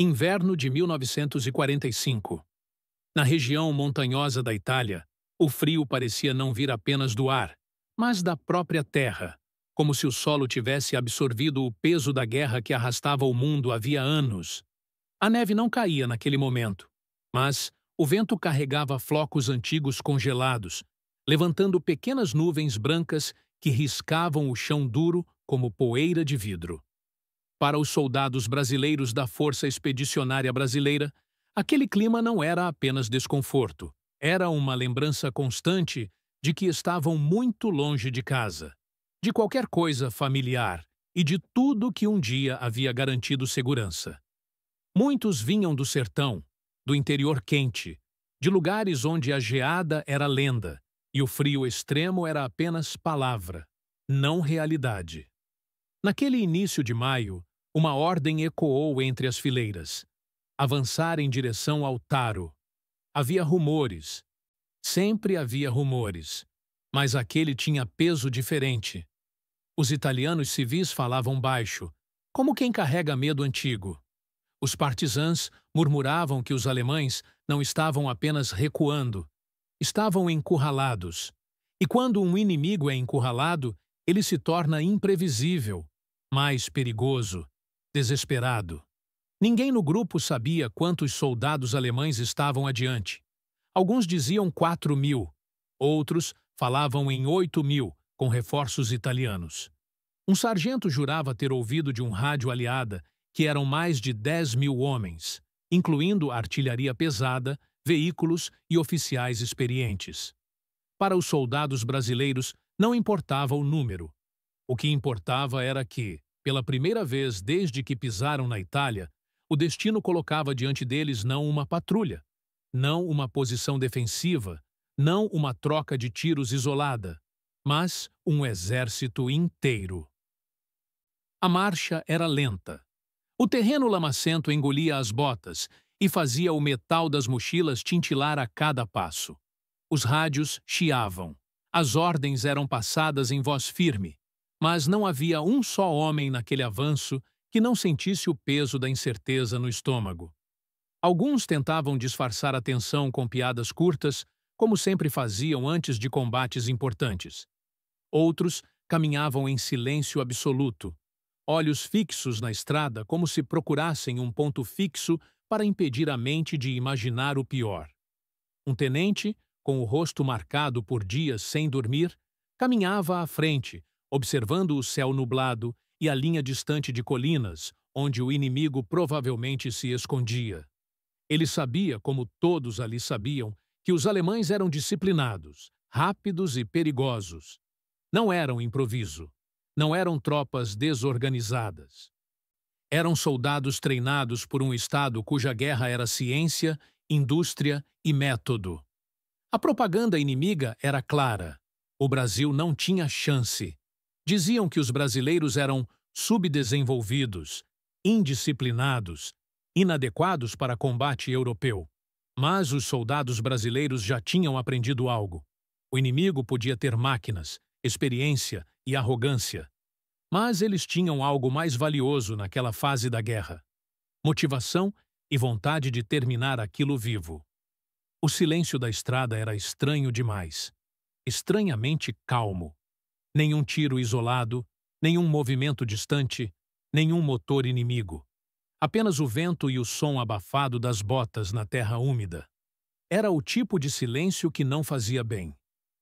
Inverno de 1945. Na região montanhosa da Itália, o frio parecia não vir apenas do ar, mas da própria terra, como se o solo tivesse absorvido o peso da guerra que arrastava o mundo havia anos. A neve não caía naquele momento, mas o vento carregava flocos antigos congelados, levantando pequenas nuvens brancas que riscavam o chão duro como poeira de vidro. Para os soldados brasileiros da Força Expedicionária Brasileira, aquele clima não era apenas desconforto, era uma lembrança constante de que estavam muito longe de casa, de qualquer coisa familiar e de tudo que um dia havia garantido segurança. Muitos vinham do sertão, do interior quente, de lugares onde a geada era lenda e o frio extremo era apenas palavra, não realidade. Naquele início de maio, uma ordem ecoou entre as fileiras: avançar em direção ao Taro. Havia rumores. Sempre havia rumores. Mas aquele tinha peso diferente. Os italianos civis falavam baixo, como quem carrega medo antigo. Os partisãs murmuravam que os alemães não estavam apenas recuando, estavam encurralados. E quando um inimigo é encurralado, ele se torna imprevisível, mais perigoso, desesperado. Ninguém no grupo sabia quantos soldados alemães estavam adiante. Alguns diziam 4.000, outros falavam em 8.000, com reforços italianos. Um sargento jurava ter ouvido de um rádio aliada que eram mais de 10.000 homens, incluindo artilharia pesada, veículos e oficiais experientes. Para os soldados brasileiros, não importava o número. O que importava era que, pela primeira vez desde que pisaram na Itália, o destino colocava diante deles não uma patrulha, não uma posição defensiva, não uma troca de tiros isolada, mas um exército inteiro. A marcha era lenta. O terreno lamacento engolia as botas e fazia o metal das mochilas tintilar a cada passo. Os rádios chiavam. As ordens eram passadas em voz firme, mas não havia um só homem naquele avanço que não sentisse o peso da incerteza no estômago. Alguns tentavam disfarçar a tensão com piadas curtas, como sempre faziam antes de combates importantes. Outros caminhavam em silêncio absoluto, olhos fixos na estrada como se procurassem um ponto fixo para impedir a mente de imaginar o pior. Um tenente, com o rosto marcado por dias sem dormir, caminhava à frente, observando o céu nublado e a linha distante de colinas, onde o inimigo provavelmente se escondia. Ele sabia, como todos ali sabiam, que os alemães eram disciplinados, rápidos e perigosos. Não eram improviso. Não eram tropas desorganizadas. Eram soldados treinados por um Estado cuja guerra era ciência, indústria e método. A propaganda inimiga era clara. O Brasil não tinha chance. Diziam que os brasileiros eram subdesenvolvidos, indisciplinados, inadequados para combate europeu. Mas os soldados brasileiros já tinham aprendido algo. O inimigo podia ter máquinas, experiência e arrogância. Mas eles tinham algo mais valioso naquela fase da guerra: motivação e vontade de terminar aquilo vivo. O silêncio da estrada era estranho demais, estranhamente calmo. Nenhum tiro isolado, nenhum movimento distante, nenhum motor inimigo. Apenas o vento e o som abafado das botas na terra úmida. Era o tipo de silêncio que não fazia bem.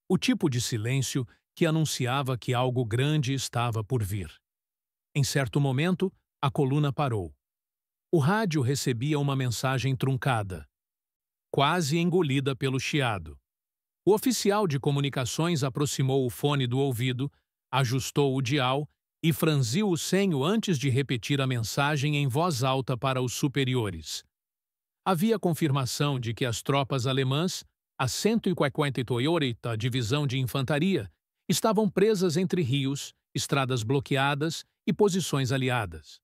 O tipo de silêncio que anunciava que algo grande estava por vir. Em certo momento, a coluna parou. O rádio recebia uma mensagem truncada, quase engolida pelo chiado. O oficial de comunicações aproximou o fone do ouvido, ajustou o dial e franziu o senho antes de repetir a mensagem em voz alta para os superiores. Havia confirmação de que as tropas alemãs, a 148ª Divisão de Infantaria, estavam presas entre rios, estradas bloqueadas e posições aliadas.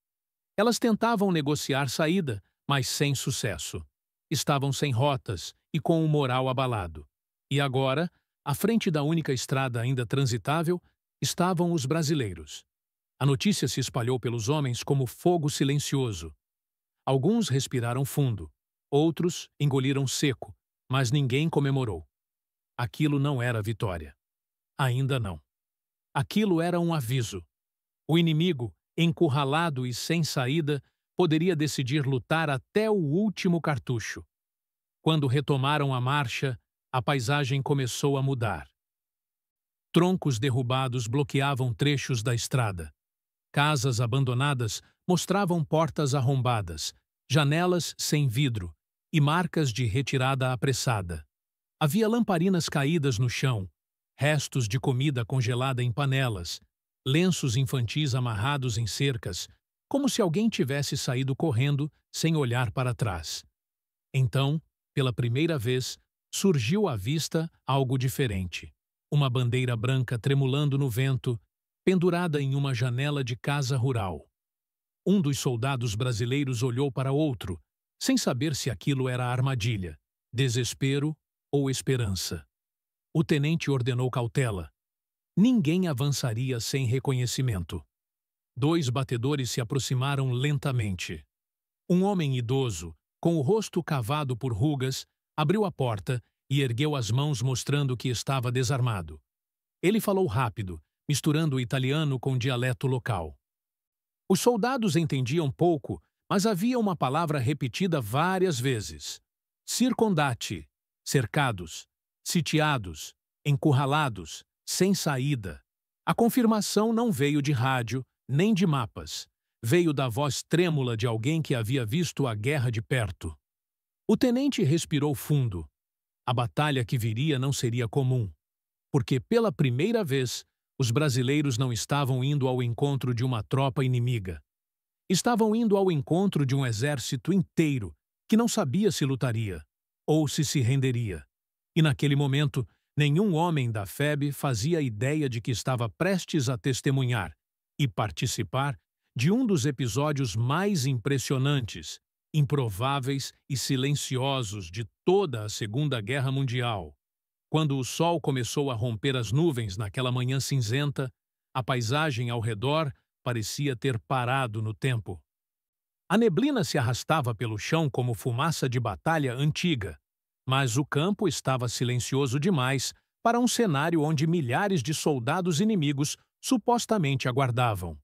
Elas tentavam negociar saída, mas sem sucesso. Estavam sem rotas e com o moral abalado. E agora, à frente da única estrada ainda transitável, estavam os brasileiros. A notícia se espalhou pelos homens como fogo silencioso. Alguns respiraram fundo, outros engoliram seco, mas ninguém comemorou. Aquilo não era vitória. Ainda não. Aquilo era um aviso. O inimigo, encurralado e sem saída, poderia decidir lutar até o último cartucho. Quando retomaram a marcha, a paisagem começou a mudar. Troncos derrubados bloqueavam trechos da estrada. Casas abandonadas mostravam portas arrombadas, janelas sem vidro e marcas de retirada apressada. Havia lamparinas caídas no chão, restos de comida congelada em panelas, lenços infantis amarrados em cercas, como se alguém tivesse saído correndo sem olhar para trás. Então, pela primeira vez, surgiu à vista algo diferente. Uma bandeira branca tremulando no vento, pendurada em uma janela de casa rural. Um dos soldados brasileiros olhou para outro, sem saber se aquilo era armadilha, desespero ou esperança. O tenente ordenou cautela. Ninguém avançaria sem reconhecimento. 2 batedores se aproximaram lentamente. Um homem idoso, com o rosto cavado por rugas, abriu a porta e ergueu as mãos mostrando que estava desarmado. Ele falou rápido, misturando o italiano com dialeto local. Os soldados entendiam pouco, mas havia uma palavra repetida várias vezes. Circondati, cercados, sitiados, encurralados, sem saída. A confirmação não veio de rádio, nem de mapas. Veio da voz trêmula de alguém que havia visto a guerra de perto. O tenente respirou fundo. A batalha que viria não seria comum, porque pela primeira vez os brasileiros não estavam indo ao encontro de uma tropa inimiga. Estavam indo ao encontro de um exército inteiro que não sabia se lutaria ou se renderia. E naquele momento, nenhum homem da FEB fazia ideia de que estava prestes a testemunhar e participar de um dos episódios mais impressionantes, improváveis e silenciosos de toda a Segunda Guerra Mundial. Quando o sol começou a romper as nuvens naquela manhã cinzenta, a paisagem ao redor parecia ter parado no tempo. A neblina se arrastava pelo chão como fumaça de batalha antiga, mas o campo estava silencioso demais para um cenário onde milhares de soldados inimigos supostamente aguardavam.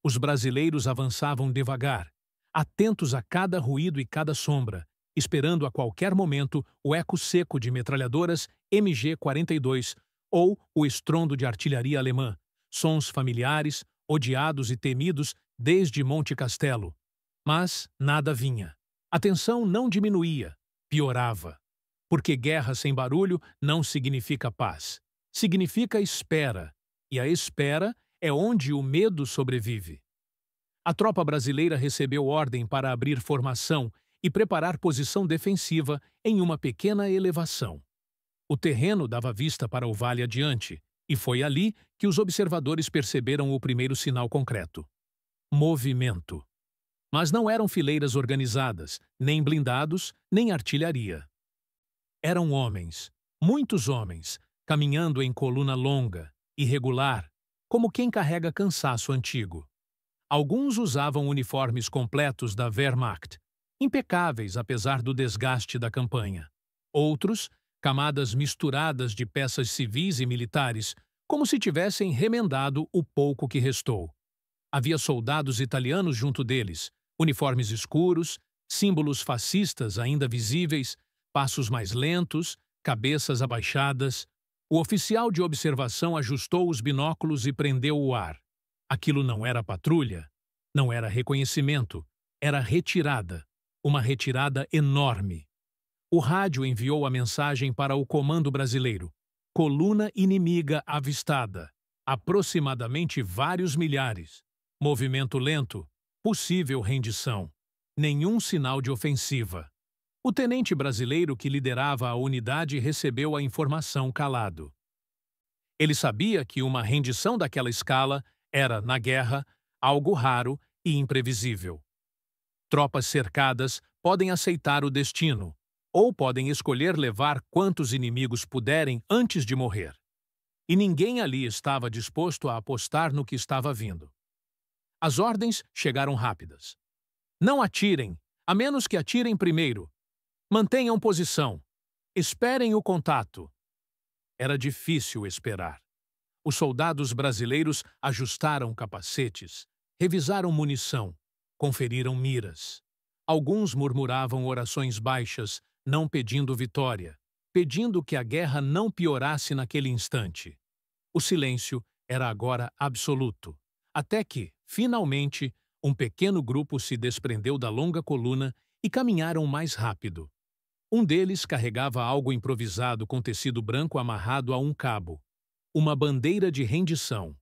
Os brasileiros avançavam devagar, atentos a cada ruído e cada sombra, esperando a qualquer momento o eco seco de metralhadoras MG-42 ou o estrondo de artilharia alemã, sons familiares, odiados e temidos desde Monte Castelo. Mas nada vinha. A tensão não diminuía, piorava. Porque guerra sem barulho não significa paz. Significa espera. E a espera é onde o medo sobrevive. A tropa brasileira recebeu ordem para abrir formação e preparar posição defensiva em uma pequena elevação. O terreno dava vista para o vale adiante, e foi ali que os observadores perceberam o primeiro sinal concreto. Movimento. Mas não eram fileiras organizadas, nem blindados, nem artilharia. Eram homens, muitos homens, caminhando em coluna longa, irregular, como quem carrega cansaço antigo. Alguns usavam uniformes completos da Wehrmacht, impecáveis apesar do desgaste da campanha. Outros, camadas misturadas de peças civis e militares, como se tivessem remendado o pouco que restou. Havia soldados italianos junto deles, uniformes escuros, símbolos fascistas ainda visíveis, passos mais lentos, cabeças abaixadas. O oficial de observação ajustou os binóculos e prendeu o ar. Aquilo não era patrulha, não era reconhecimento, era retirada, uma retirada enorme. O rádio enviou a mensagem para o comando brasileiro. Coluna inimiga avistada, aproximadamente vários milhares. Movimento lento, possível rendição. Nenhum sinal de ofensiva. O tenente brasileiro que liderava a unidade recebeu a informação calado. Ele sabia que uma rendição daquela escala era, na guerra, algo raro e imprevisível. Tropas cercadas podem aceitar o destino, ou podem escolher levar quantos inimigos puderem antes de morrer. E ninguém ali estava disposto a apostar no que estava vindo. As ordens chegaram rápidas. Não atirem, A menos que atirem primeiro. Mantenham posição. Esperem o contato. Era difícil esperar. Os soldados brasileiros ajustaram capacetes, revisaram munição, conferiram miras. Alguns murmuravam orações baixas, não pedindo vitória, pedindo que a guerra não piorasse naquele instante. O silêncio era agora absoluto, até que, finalmente, um pequeno grupo se desprendeu da longa coluna e caminharam mais rápido. Um deles carregava algo improvisado com tecido branco amarrado a um cabo, uma bandeira de rendição.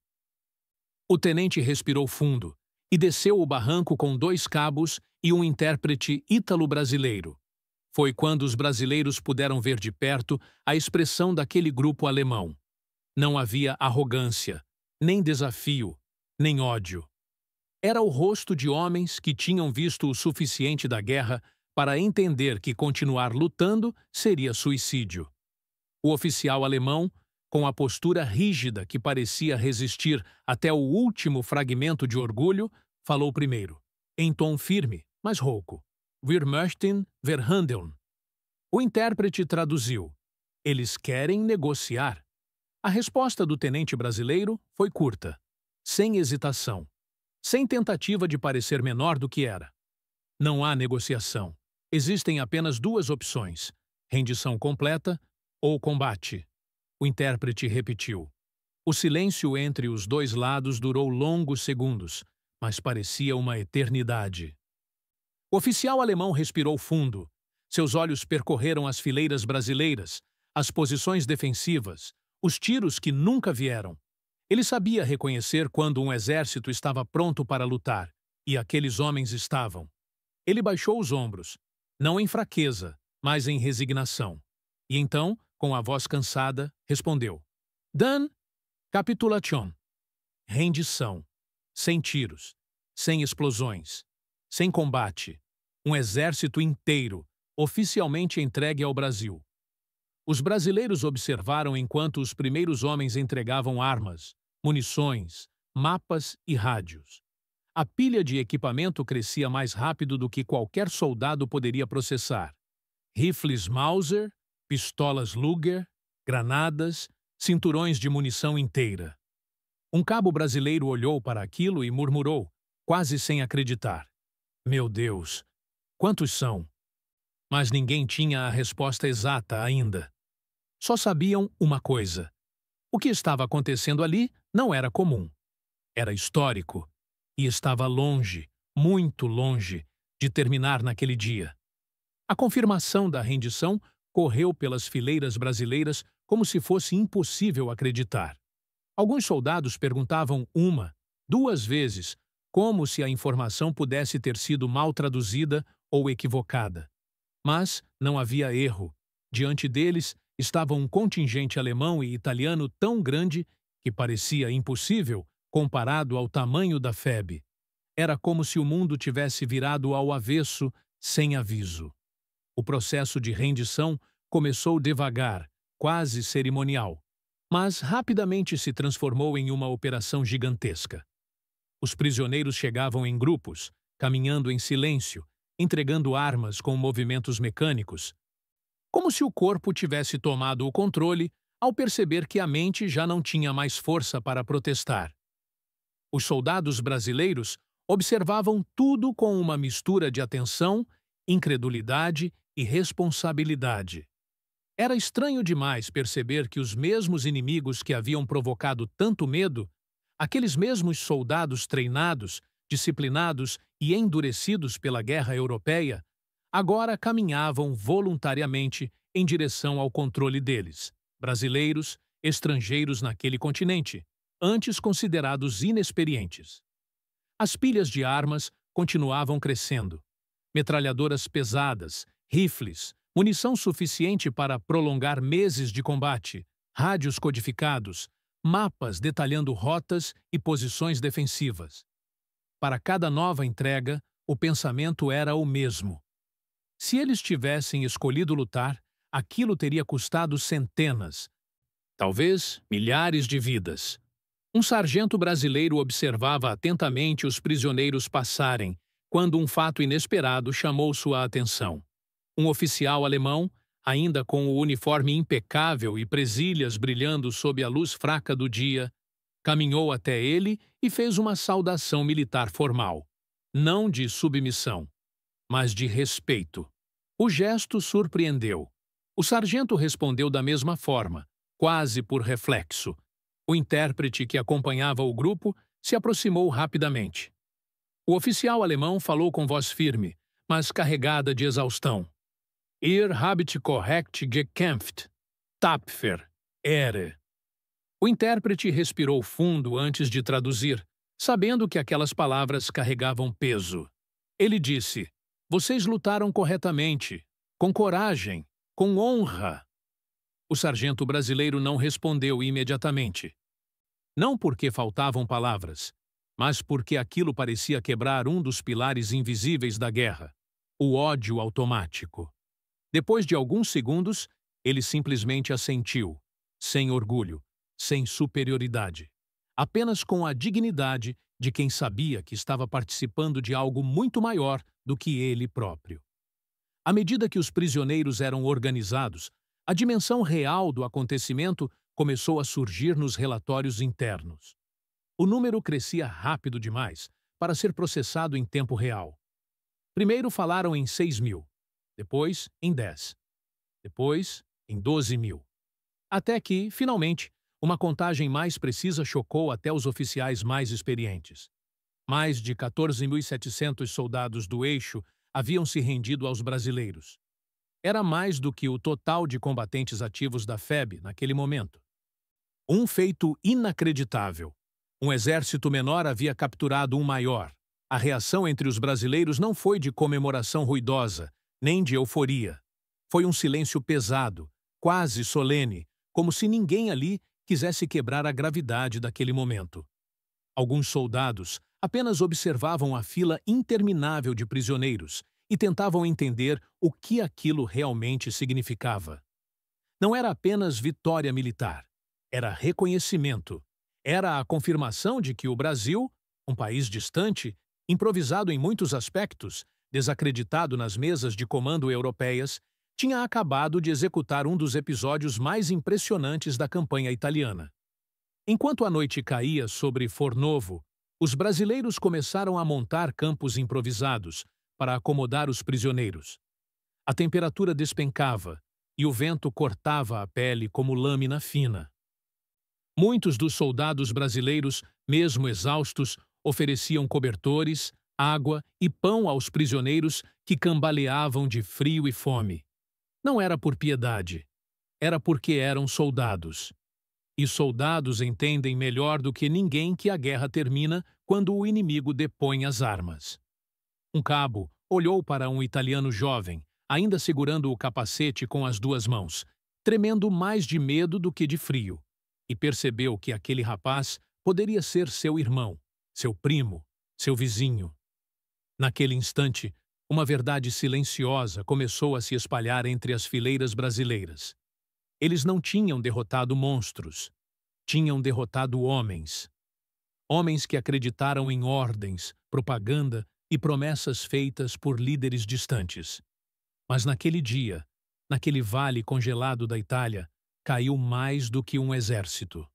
O tenente respirou fundo e desceu o barranco com 2 cabos e um intérprete ítalo-brasileiro. Foi quando os brasileiros puderam ver de perto a expressão daquele grupo alemão. Não havia arrogância, nem desafio, nem ódio. Era o rosto de homens que tinham visto o suficiente da guerra para entender que continuar lutando seria suicídio. O oficial alemão, com a postura rígida que parecia resistir até o último fragmento de orgulho, falou primeiro, em tom firme, mas rouco. Wir möchten verhandeln. O intérprete traduziu. Eles querem negociar. A resposta do tenente brasileiro foi curta, sem hesitação, sem tentativa de parecer menor do que era. Não há negociação. Existem apenas 2 opções, rendição completa ou combate. O intérprete repetiu. O silêncio entre os 2 lados durou longos segundos, mas parecia uma eternidade. O oficial alemão respirou fundo. Seus olhos percorreram as fileiras brasileiras, as posições defensivas, os tiros que nunca vieram. Ele sabia reconhecer quando um exército estava pronto para lutar, e aqueles homens estavam. Ele baixou os ombros, não em fraqueza, mas em resignação. E então, com a voz cansada, respondeu. Dan, capitulation. Rendição. Sem tiros, sem explosões, sem combate. Um exército inteiro, oficialmente entregue ao Brasil. Os brasileiros observaram enquanto os primeiros homens entregavam armas, munições, mapas e rádios. A pilha de equipamento crescia mais rápido do que qualquer soldado poderia processar. Rifles Mauser, pistolas Luger, granadas, cinturões de munição inteira. Um cabo brasileiro olhou para aquilo e murmurou, quase sem acreditar. Meu Deus, quantos são? Mas ninguém tinha a resposta exata ainda. Só sabiam uma coisa. O que estava acontecendo ali não era comum. Era histórico. E estava longe, muito longe, de terminar naquele dia. A confirmação da rendição correu pelas fileiras brasileiras como se fosse impossível acreditar. Alguns soldados perguntavam 1, 2 vezes, como se a informação pudesse ter sido mal traduzida ou equivocada. Mas não havia erro. Diante deles estava um contingente alemão e italiano tão grande que parecia impossível comparado ao tamanho da FEB. Era como se o mundo tivesse virado ao avesso, sem aviso. O processo de rendição começou devagar, quase cerimonial, mas rapidamente se transformou em uma operação gigantesca. Os prisioneiros chegavam em grupos, caminhando em silêncio, entregando armas com movimentos mecânicos, como se o corpo tivesse tomado o controle ao perceber que a mente já não tinha mais força para protestar. Os soldados brasileiros observavam tudo com uma mistura de atenção, incredulidade e responsabilidade. Era estranho demais perceber que os mesmos inimigos que haviam provocado tanto medo, aqueles mesmos soldados treinados, disciplinados e endurecidos pela guerra europeia, agora caminhavam voluntariamente em direção ao controle deles, brasileiros, estrangeiros naquele continente, antes considerados inexperientes. As pilhas de armas continuavam crescendo. Metralhadoras pesadas, rifles, munição suficiente para prolongar meses de combate, rádios codificados, mapas detalhando rotas e posições defensivas. Para cada nova entrega, o pensamento era o mesmo. Se eles tivessem escolhido lutar, aquilo teria custado centenas, talvez milhares de vidas. Um sargento brasileiro observava atentamente os prisioneiros passarem, quando um fato inesperado chamou sua atenção. Um oficial alemão, ainda com o uniforme impecável e presilhas brilhando sob a luz fraca do dia, caminhou até ele e fez uma saudação militar formal, não de submissão, mas de respeito. O gesto surpreendeu. O sargento respondeu da mesma forma, quase por reflexo. O intérprete que acompanhava o grupo se aproximou rapidamente. O oficial alemão falou com voz firme, mas carregada de exaustão. Ihr habt korrekt gekämpft. Tapfer. Ehre. O intérprete respirou fundo antes de traduzir, sabendo que aquelas palavras carregavam peso. Ele disse: "Vocês lutaram corretamente, com coragem, com honra." O sargento brasileiro não respondeu imediatamente. Não porque faltavam palavras, mas porque aquilo parecia quebrar um dos pilares invisíveis da guerra, o ódio automático. Depois de alguns segundos, ele simplesmente assentiu, sem orgulho, sem superioridade, apenas com a dignidade de quem sabia que estava participando de algo muito maior do que ele próprio. À medida que os prisioneiros eram organizados, a dimensão real do acontecimento começou a surgir nos relatórios internos. O número crescia rápido demais para ser processado em tempo real. Primeiro falaram em 6.000, depois em 10, depois em 12.000. Até que, finalmente, uma contagem mais precisa chocou até os oficiais mais experientes. Mais de 14.700 soldados do eixo haviam se rendido aos brasileiros. Era mais do que o total de combatentes ativos da FEB naquele momento. Um feito inacreditável. Um exército menor havia capturado um maior. A reação entre os brasileiros não foi de comemoração ruidosa, nem de euforia. Foi um silêncio pesado, quase solene, como se ninguém ali quisesse quebrar a gravidade daquele momento. Alguns soldados apenas observavam a fila interminável de prisioneiros e tentavam entender o que aquilo realmente significava. Não era apenas vitória militar, era reconhecimento. Era a confirmação de que o Brasil, um país distante, improvisado em muitos aspectos, desacreditado nas mesas de comando europeias, tinha acabado de executar um dos episódios mais impressionantes da campanha italiana. Enquanto a noite caía sobre Fornovo, os brasileiros começaram a montar campos improvisados para acomodar os prisioneiros. A temperatura despencava e o vento cortava a pele como lâmina fina. Muitos dos soldados brasileiros, mesmo exaustos, ofereciam cobertores, água e pão aos prisioneiros que cambaleavam de frio e fome. Não era por piedade, era porque eram soldados. E soldados entendem melhor do que ninguém que a guerra termina quando o inimigo depõe as armas. Um cabo olhou para um italiano jovem, ainda segurando o capacete com as duas mãos, tremendo mais de medo do que de frio, e percebeu que aquele rapaz poderia ser seu irmão, seu primo, seu vizinho. Naquele instante, uma verdade silenciosa começou a se espalhar entre as fileiras brasileiras. Eles não tinham derrotado monstros, tinham derrotado homens. Homens que acreditaram em ordens, propaganda e promessas feitas por líderes distantes. Mas naquele dia, naquele vale congelado da Itália, caiu mais do que um exército.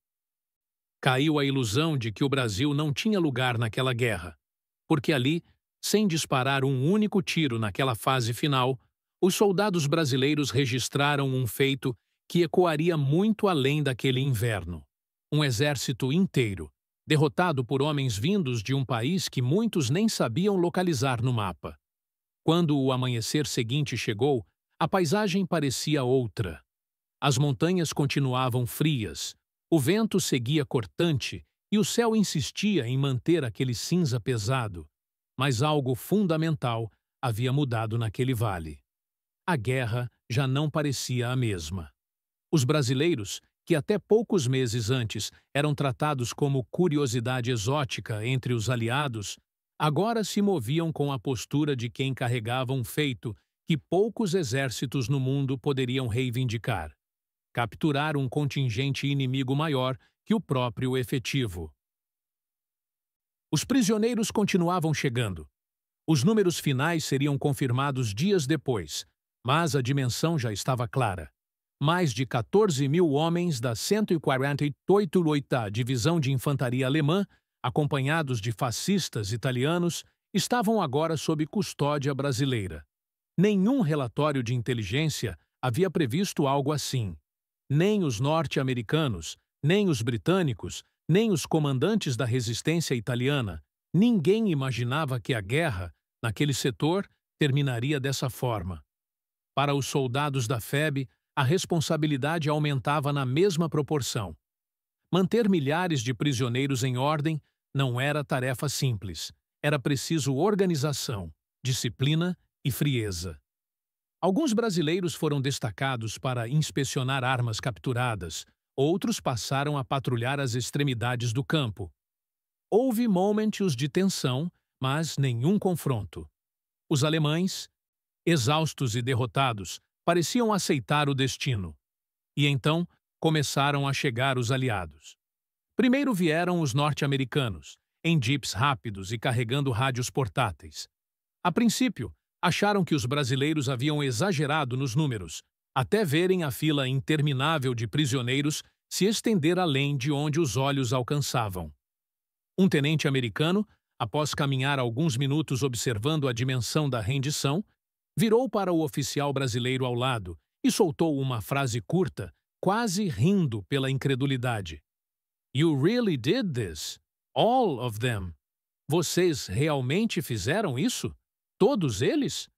Caiu a ilusão de que o Brasil não tinha lugar naquela guerra, porque ali, sem disparar um único tiro naquela fase final, os soldados brasileiros registraram um feito que ecoaria muito além daquele inverno. Um exército inteiro, derrotado por homens vindos de um país que muitos nem sabiam localizar no mapa. Quando o amanhecer seguinte chegou, a paisagem parecia outra. As montanhas continuavam frias, o vento seguia cortante e o céu insistia em manter aquele cinza pesado. Mas algo fundamental havia mudado naquele vale. A guerra já não parecia a mesma. Os brasileiros, que até poucos meses antes eram tratados como curiosidade exótica entre os aliados, agora se moviam com a postura de quem carregava um feito que poucos exércitos no mundo poderiam reivindicar: capturar um contingente inimigo maior que o próprio efetivo. Os prisioneiros continuavam chegando. Os números finais seriam confirmados dias depois, mas a dimensão já estava clara. Mais de 14 mil homens da 148ª Divisão de Infantaria Alemã, acompanhados de fascistas italianos, estavam agora sob custódia brasileira. Nenhum relatório de inteligência havia previsto algo assim. Nem os norte-americanos, nem os britânicos, nem os comandantes da resistência italiana. Ninguém imaginava que a guerra, naquele setor, terminaria dessa forma. Para os soldados da FEB, a responsabilidade aumentava na mesma proporção. Manter milhares de prisioneiros em ordem não era tarefa simples. Era preciso organização, disciplina e frieza. Alguns brasileiros foram destacados para inspecionar armas capturadas, outros passaram a patrulhar as extremidades do campo. Houve momentos de tensão, mas nenhum confronto. Os alemães, exaustos e derrotados, pareciam aceitar o destino. E então começaram a chegar os aliados. Primeiro vieram os norte-americanos, em jeeps rápidos e carregando rádios portáteis. A princípio, acharam que os brasileiros haviam exagerado nos números, até verem a fila interminável de prisioneiros se estender além de onde os olhos alcançavam. Um tenente americano, após caminhar alguns minutos observando a dimensão da rendição, virou para o oficial brasileiro ao lado e soltou uma frase curta, quase rindo pela incredulidade. "You really did this? All of them? Vocês realmente fizeram isso? Todos eles?"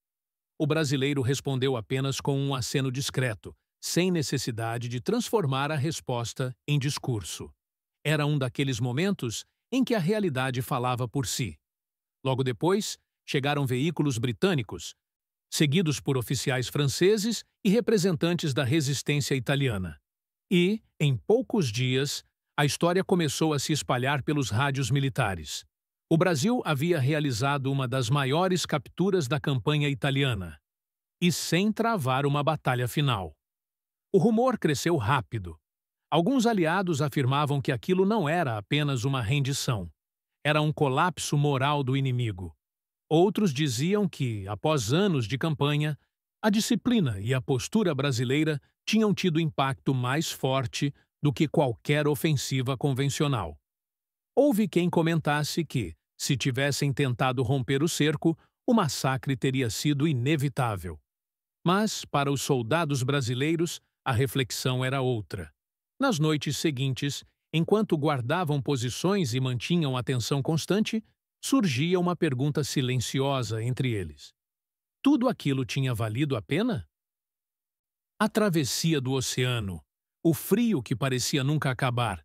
O brasileiro respondeu apenas com um aceno discreto, sem necessidade de transformar a resposta em discurso. Era um daqueles momentos em que a realidade falava por si. Logo depois, chegaram veículos britânicos, seguidos por oficiais franceses e representantes da resistência italiana. E, em poucos dias, a história começou a se espalhar pelos rádios militares. O Brasil havia realizado uma das maiores capturas da campanha italiana, e sem travar uma batalha final. O rumor cresceu rápido. Alguns aliados afirmavam que aquilo não era apenas uma rendição. Era um colapso moral do inimigo. Outros diziam que, após anos de campanha, a disciplina e a postura brasileira tinham tido impacto mais forte do que qualquer ofensiva convencional. Houve quem comentasse que, se tivessem tentado romper o cerco, o massacre teria sido inevitável. Mas, para os soldados brasileiros, a reflexão era outra. Nas noites seguintes, enquanto guardavam posições e mantinham atenção constante, surgia uma pergunta silenciosa entre eles. Tudo aquilo tinha valido a pena? A travessia do oceano, o frio que parecia nunca acabar,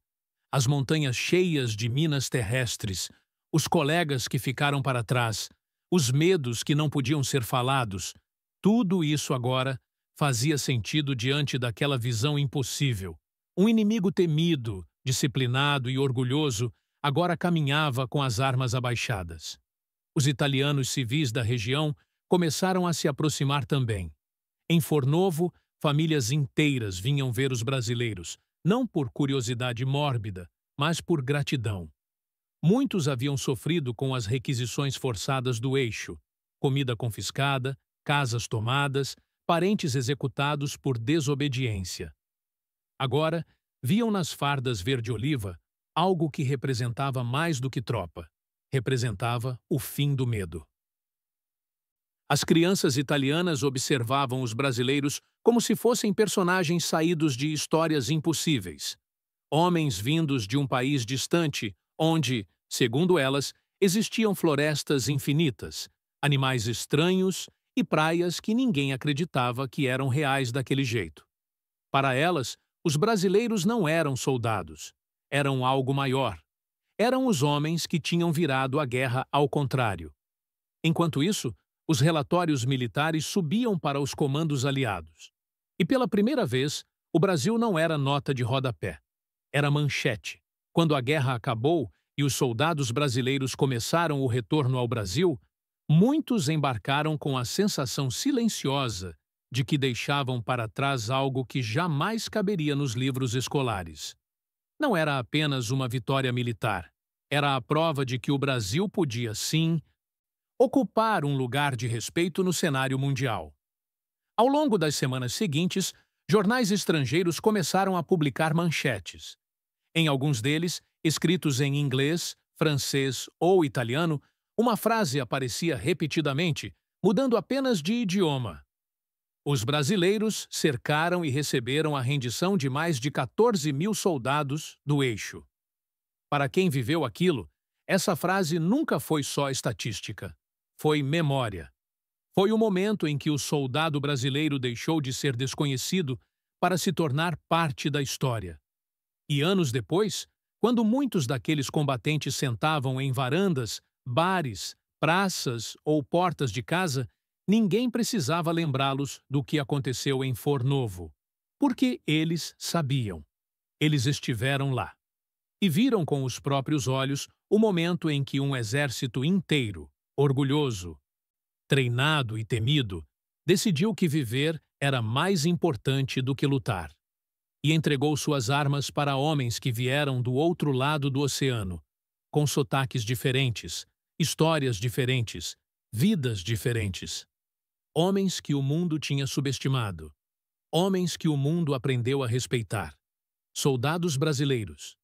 as montanhas cheias de minas terrestres, os colegas que ficaram para trás, os medos que não podiam ser falados, tudo isso agora fazia sentido diante daquela visão impossível. Um inimigo temido, disciplinado e orgulhoso agora caminhava com as armas abaixadas. Os italianos civis da região começaram a se aproximar também. Em Fornovo, famílias inteiras vinham ver os brasileiros, não por curiosidade mórbida, mas por gratidão. Muitos haviam sofrido com as requisições forçadas do eixo, comida confiscada, casas tomadas, parentes executados por desobediência. Agora, viam nas fardas verde-oliva algo que representava mais do que tropa. Representava o fim do medo. As crianças italianas observavam os brasileiros como se fossem personagens saídos de histórias impossíveis. Homens vindos de um país distante, onde, segundo elas, existiam florestas infinitas, animais estranhos e praias que ninguém acreditava que eram reais daquele jeito. Para elas, os brasileiros não eram soldados. Eram algo maior. Eram os homens que tinham virado a guerra ao contrário. Enquanto isso, os relatórios militares subiam para os comandos aliados. E pela primeira vez, o Brasil não era nota de rodapé. Era manchete. Quando a guerra acabou e os soldados brasileiros começaram o retorno ao Brasil, muitos embarcaram com a sensação silenciosa de que deixavam para trás algo que jamais caberia nos livros escolares. Não era apenas uma vitória militar. Era a prova de que o Brasil podia, sim, ocupar um lugar de respeito no cenário mundial. Ao longo das semanas seguintes, jornais estrangeiros começaram a publicar manchetes. Em alguns deles, escritos em inglês, francês ou italiano, uma frase aparecia repetidamente, mudando apenas de idioma. Os brasileiros cercaram e receberam a rendição de mais de 14.000 soldados do Eixo. Para quem viveu aquilo, essa frase nunca foi só estatística. Foi memória. Foi o momento em que o soldado brasileiro deixou de ser desconhecido para se tornar parte da história. E anos depois, quando muitos daqueles combatentes sentavam em varandas, bares, praças ou portas de casa, ninguém precisava lembrá-los do que aconteceu em Fornovo, porque eles sabiam. Eles estiveram lá e viram com os próprios olhos o momento em que um exército inteiro, orgulhoso, treinado e temido, decidiu que viver era mais importante do que lutar. E entregou suas armas para homens que vieram do outro lado do oceano, com sotaques diferentes, histórias diferentes, vidas diferentes. Homens que o mundo tinha subestimado. Homens que o mundo aprendeu a respeitar. Soldados brasileiros,